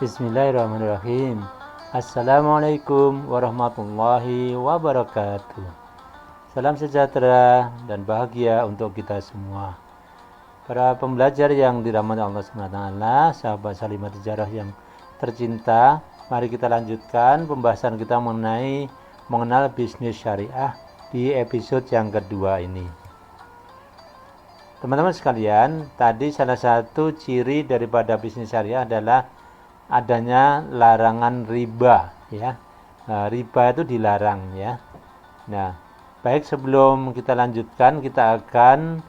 Bismillahirrahmanirrahim. Assalamualaikum warahmatullahi wabarakatuh. Salam sejahtera dan bahagia untuk kita semua. Para pembelajar yang dirahmati Allah SWT, sahabat Salimah Tijarah yang tercinta, mari kita lanjutkan pembahasan kita mengenal bisnis syariah di episode yang kedua ini. Teman-teman sekalian, tadi salah satu ciri daripada bisnis syariah adalah adanya larangan riba, ya. Riba itu dilarang, ya. Nah, baik sebelum kita lanjutkan, kita akan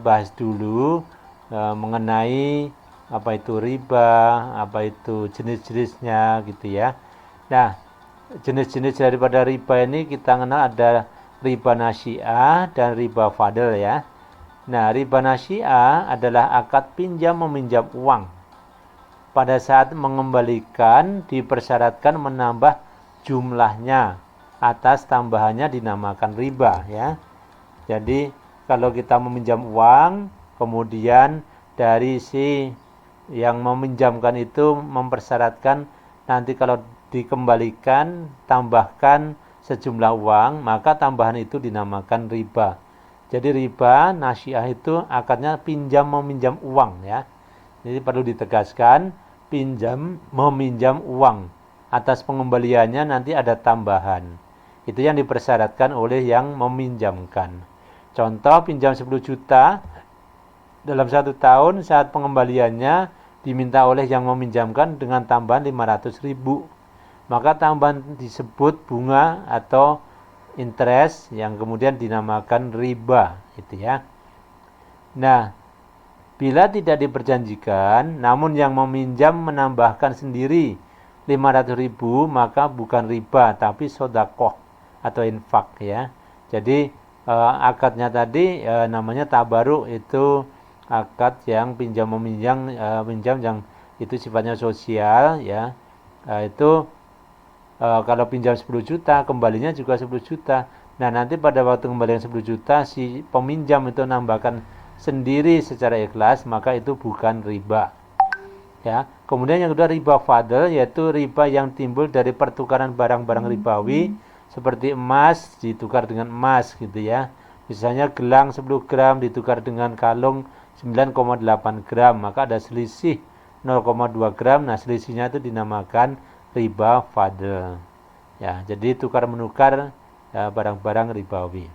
bahas dulu mengenai apa itu riba, apa itu jenis-jenisnya gitu ya. Nah, jenis-jenis daripada riba ini kita kenal ada riba nasi'ah dan riba fadl ya. Nah, riba nasi'ah adalah akad pinjam meminjam uang. Pada saat mengembalikan dipersyaratkan menambah jumlahnya, atas tambahannya dinamakan riba ya. Jadi kalau kita meminjam uang, kemudian dari si yang meminjamkan itu mempersyaratkan nanti kalau dikembalikan tambahkan sejumlah uang, maka tambahan itu dinamakan riba. Jadi riba nasi'ah itu akadnya pinjam meminjam uang ya. Jadi perlu ditegaskan pinjam meminjam uang. Atas pengembaliannya nanti ada tambahan. Itu yang dipersyaratkan oleh yang meminjamkan. Contoh pinjam 10 juta dalam 1 tahun saat pengembaliannya diminta oleh yang meminjamkan dengan tambahan 500.000. Maka tambahan disebut bunga atau interest yang kemudian dinamakan riba itu ya. Nah, bila tidak diperjanjikan namun yang meminjam menambahkan sendiri 500.000 maka bukan riba tapi sedekah atau infak ya. Jadi akadnya tadi namanya tabaruk, itu akad yang pinjam meminjam pinjam yang itu sifatnya sosial ya. Itu kalau pinjam 10 juta, kembalinya juga 10 juta. Nah, nanti pada waktu kembalian 10 juta, si peminjam itu nambahkan sendiri secara ikhlas, maka itu bukan riba. Ya. Kemudian yang kedua riba fadl, yaitu riba yang timbul dari pertukaran barang-barang ribawi, seperti emas ditukar dengan emas gitu ya. Misalnya gelang 10 gram ditukar dengan kalung 9,8 gram, maka ada selisih 0,2 gram. Nah, selisihnya itu dinamakan riba fadl. Ya, jadi tukar menukar barang-barang ribawi.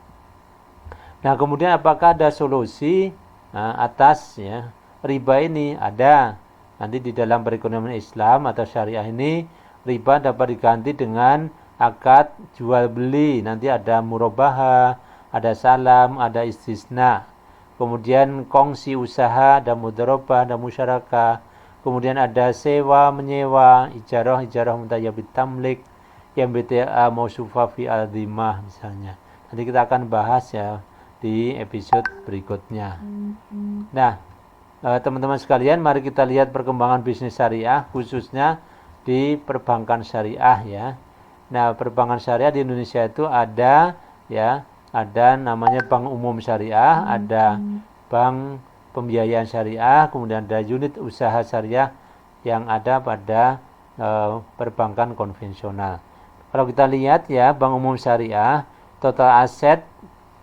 Nah, kemudian apakah ada solusi atas ya riba ini? Ada. Nanti di dalam perekonomian Islam atau syariah ini riba dapat diganti dengan akad jual beli. Nanti ada murabahah, ada salam, ada istisna. Kemudian kongsi usaha, ada mudharabah, ada musyarakah. Kemudian ada sewa menyewa, ijarah mutayyabit tamlik, yang BTA mausufa fi al-dhimah misalnya. Nanti kita akan bahas ya di episode berikutnya. Nah, teman-teman sekalian, mari kita lihat perkembangan bisnis syariah khususnya di perbankan syariah ya. Nah, perbankan syariah di Indonesia itu ada ya, ada namanya Bank Umum Syariah, ada Bank Pembiayaan Syariah, kemudian ada unit usaha syariah yang ada pada perbankan konvensional. Kalau kita lihat ya, Bank Umum Syariah, total aset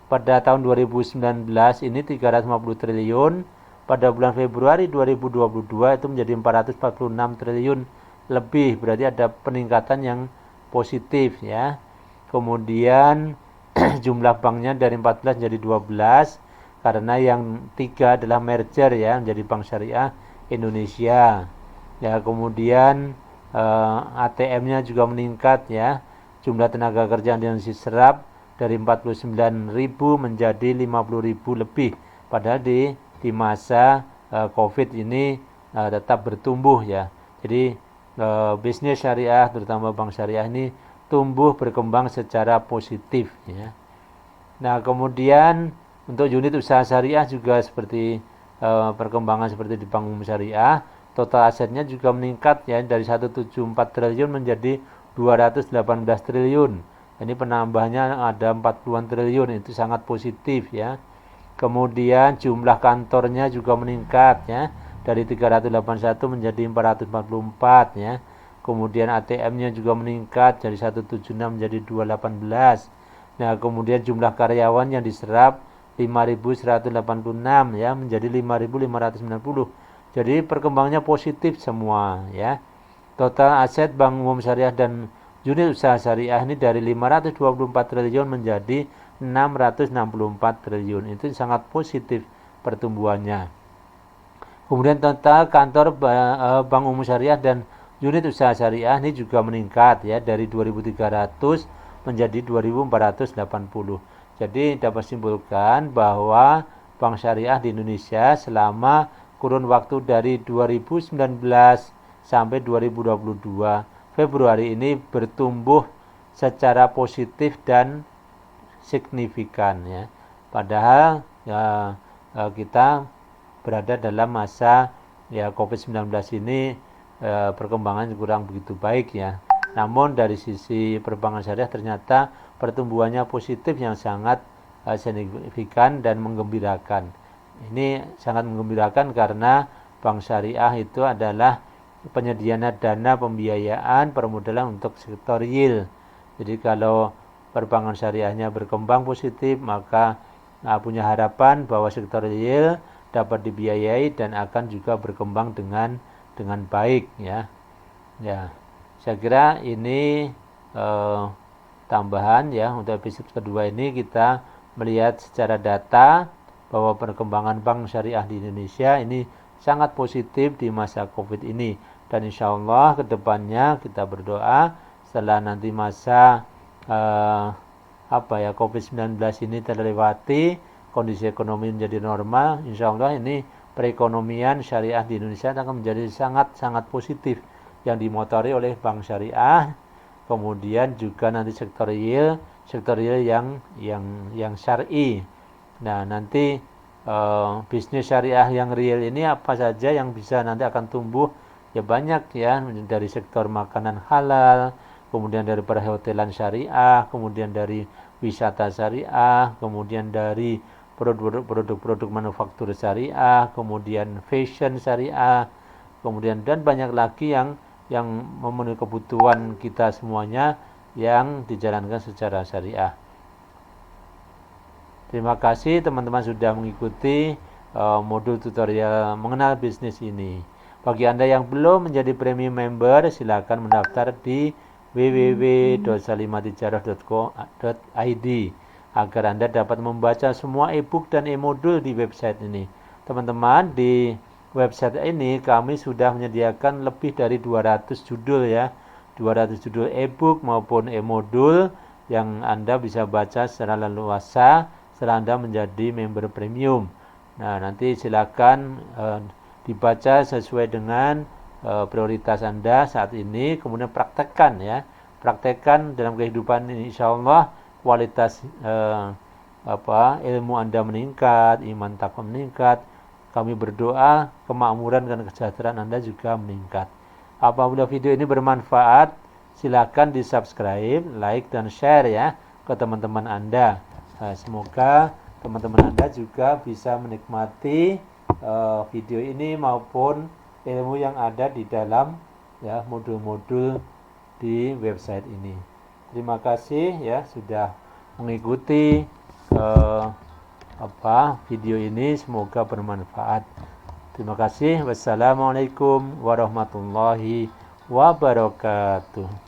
pada tahun 2019 ini 350 triliun, pada bulan Februari 2022 itu menjadi 446 triliun lebih, berarti ada peningkatan yang positif ya. Kemudian jumlah banknya dari 14 jadi 12, karena yang 3 adalah merger ya menjadi Bank Syariah Indonesia. Ya, kemudian ATM-nya juga meningkat ya. Jumlah tenaga kerja yang diserap dari 49.000 menjadi 50.000 lebih. Padahal di masa Covid ini tetap bertumbuh ya. Jadi bisnis syariah terutama bank syariah ini tumbuh berkembang secara positif ya. Nah, kemudian untuk unit usaha syariah juga seperti perkembangan seperti di Bank Umum Syariah, total asetnya juga meningkat ya dari 174 triliun menjadi 218 triliun. Ini penambahannya ada 40-an triliun, itu sangat positif ya. Kemudian jumlah kantornya juga meningkat ya dari 381 menjadi 444 ya. Kemudian ATM-nya juga meningkat dari 176 menjadi 218. Nah, kemudian jumlah karyawan yang diserap 5.186 ya menjadi 5.590. Jadi perkembangannya positif semua ya. Total aset Bank Umum Syariah dan unit usaha syariah ini dari 524 triliun menjadi 664 triliun. Itu sangat positif pertumbuhannya. Kemudian total kantor Bank Umum Syariah dan unit usaha syariah ini juga meningkat ya dari 2.300 menjadi 2.480. Jadi dapat simpulkan bahwa bank syariah di Indonesia selama kurun waktu dari 2019 sampai 2022 Februari ini bertumbuh secara positif dan signifikan ya. Padahal ya, kita berada dalam masa ya COVID-19 ini perkembangan kurang begitu baik ya. Namun dari sisi perbankan syariah ternyata pertumbuhannya positif yang sangat signifikan dan menggembirakan. Ini sangat menggembirakan karena bank syariah itu adalah penyedia dana pembiayaan permodalan untuk sektor real. Jadi kalau perbankan syariahnya berkembang positif, maka punya harapan bahwa sektor real dapat dibiayai dan akan juga berkembang dengan baik ya. Ya, saya kira ini tambahan ya untuk episode kedua ini kita melihat secara data bahwa perkembangan bank syariah di Indonesia ini sangat positif di masa COVID ini dan insya Allah kedepannya kita berdoa setelah nanti masa COVID-19 ini terlewati, kondisi ekonomi menjadi normal, insya Allah ini perekonomian syariah di Indonesia akan menjadi sangat-sangat positif yang dimotori oleh bank syariah, kemudian juga nanti sektor real yang syar'i. Nah nanti bisnis syariah yang real ini apa saja yang bisa nanti akan tumbuh ya banyak ya, dari sektor makanan halal, kemudian dari perhotelan syariah, kemudian dari wisata syariah, kemudian dari produk-produk manufaktur syariah, kemudian fashion syariah, kemudian dan banyak lagi yang memenuhi kebutuhan kita semuanya yang dijalankan secara syariah. Terima kasih teman-teman sudah mengikuti modul tutorial mengenal bisnis ini. Bagi Anda yang belum menjadi premium member, silakan mendaftar di www.salimatijarah.co.id agar Anda dapat membaca semua e-book dan e-modul di website ini. Teman-teman, di website ini kami sudah menyediakan lebih dari 200 judul ya. 200 judul e-book maupun e-modul yang Anda bisa baca secara leluasa setelah Anda menjadi member premium. Nah, nanti silakan dibaca sesuai dengan prioritas Anda saat ini, kemudian praktekkan ya. Praktekkan dalam kehidupan ini, insya Allah kualitas ilmu Anda meningkat, iman takwa meningkat. Kami berdoa kemakmuran dan kesejahteraan Anda juga meningkat. Apabila video ini bermanfaat, silakan di-subscribe, like dan share ya ke teman-teman Anda. Semoga teman-teman Anda juga bisa menikmati video ini maupun ilmu yang ada di dalam ya modul-modul di website ini. Terima kasih ya sudah mengikuti video ini, semoga bermanfaat. Terima kasih. Wassalamualaikum warahmatullahi wabarakatuh.